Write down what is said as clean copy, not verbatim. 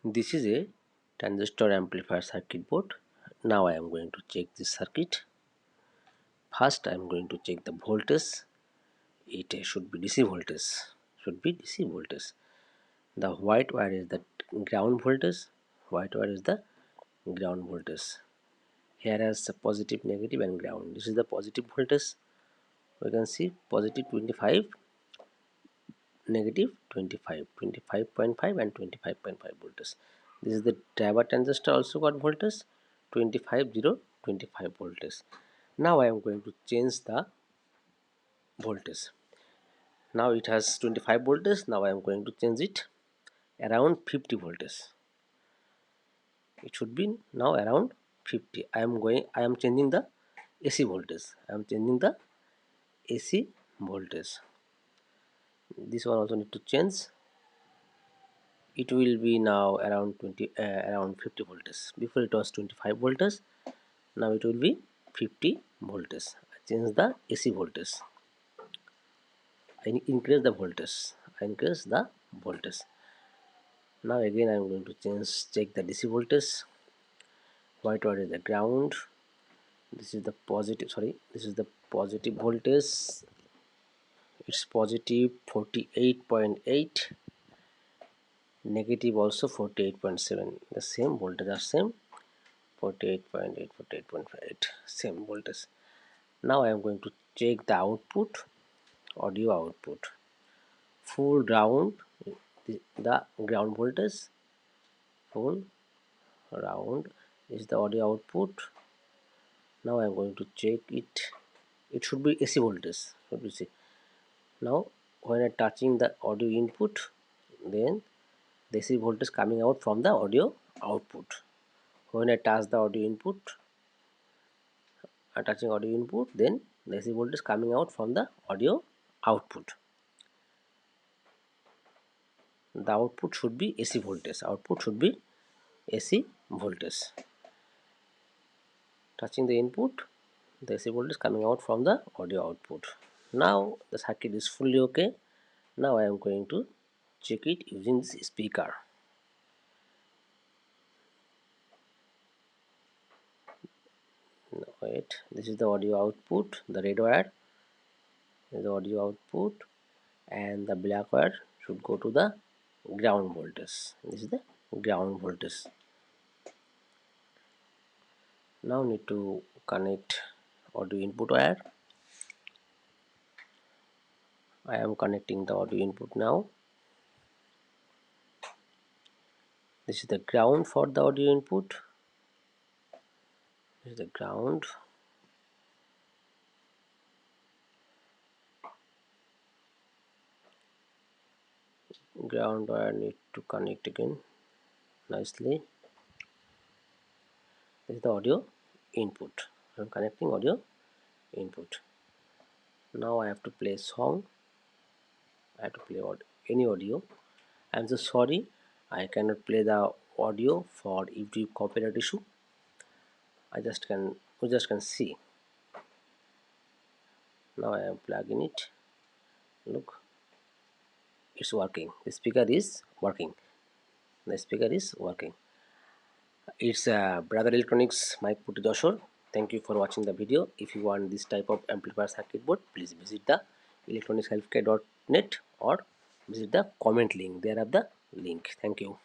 This is a transistor amplifier circuit board. Now I am going to check this circuit. First I am going to check the voltage. It should be DC voltage. Should be DC voltage. The white wire is the ground voltage. White wire is the ground voltage. Here has a positive, negative and ground. This is the positive voltage. We can see positive 25, negative 25, 25.5 and 25.5 voltage. This is the driver transistor, also got voltage 25 0 25 voltage. Now I am going to change the voltage. Now it has 25 voltage. Now I am going to change it around 50 voltage. It should be now around 50. I am changing the AC voltage. I am changing the AC voltage. This one also need to change. It will be now around 50 voltage. Before it was 25 voltage. Now it will be 50 voltage. I change the AC voltage. I increase the voltage. I increase the voltage. Now again I am going to check the DC voltage. White wire is the ground. This is the positive. Sorry, this is the positive voltage. It's positive 48.8. Negative also 48.7. The same voltage are same. 48.8, 48.8, same voltage. Now I am going to check the output, audio output. Full round, the ground voltage. Full round is the audio output. Now I am going to check it. It should be AC voltage. Should be see. Now when I touching the audio input, then the AC voltage coming out from the audio output. When I touch the audio input, touching audio input, then the AC voltage coming out from the audio output. The output should be AC voltage. Output should be AC voltage. Touching the input, the AC voltage coming out from the audio output. Now the circuit is fully okay. Now I am going to check it using this speaker. Wait, this is the audio output. The red wire is the audio output, and the black wire should go to the ground voltage. This is the ground voltage. Now need to connect audio input wire. I am connecting the audio input now. This is the ground for the audio input. This is the ground. Ground wire need to connect again nicely. This is the audio input. I am connecting audio input. Now I have to play song. I have to play any audio. I am so sorry, I cannot play the audio for YouTube copyright issue. We just can see. Now I am plugging it. Look, it's working. The speaker is working. The speaker is working. It's Brother Electronics Mike Putti Joshua. Thank you for watching the video. If you want this type of amplifier circuit board, please visit the electronicshealthcare.net or visit the comment link. There are the link. Thank you.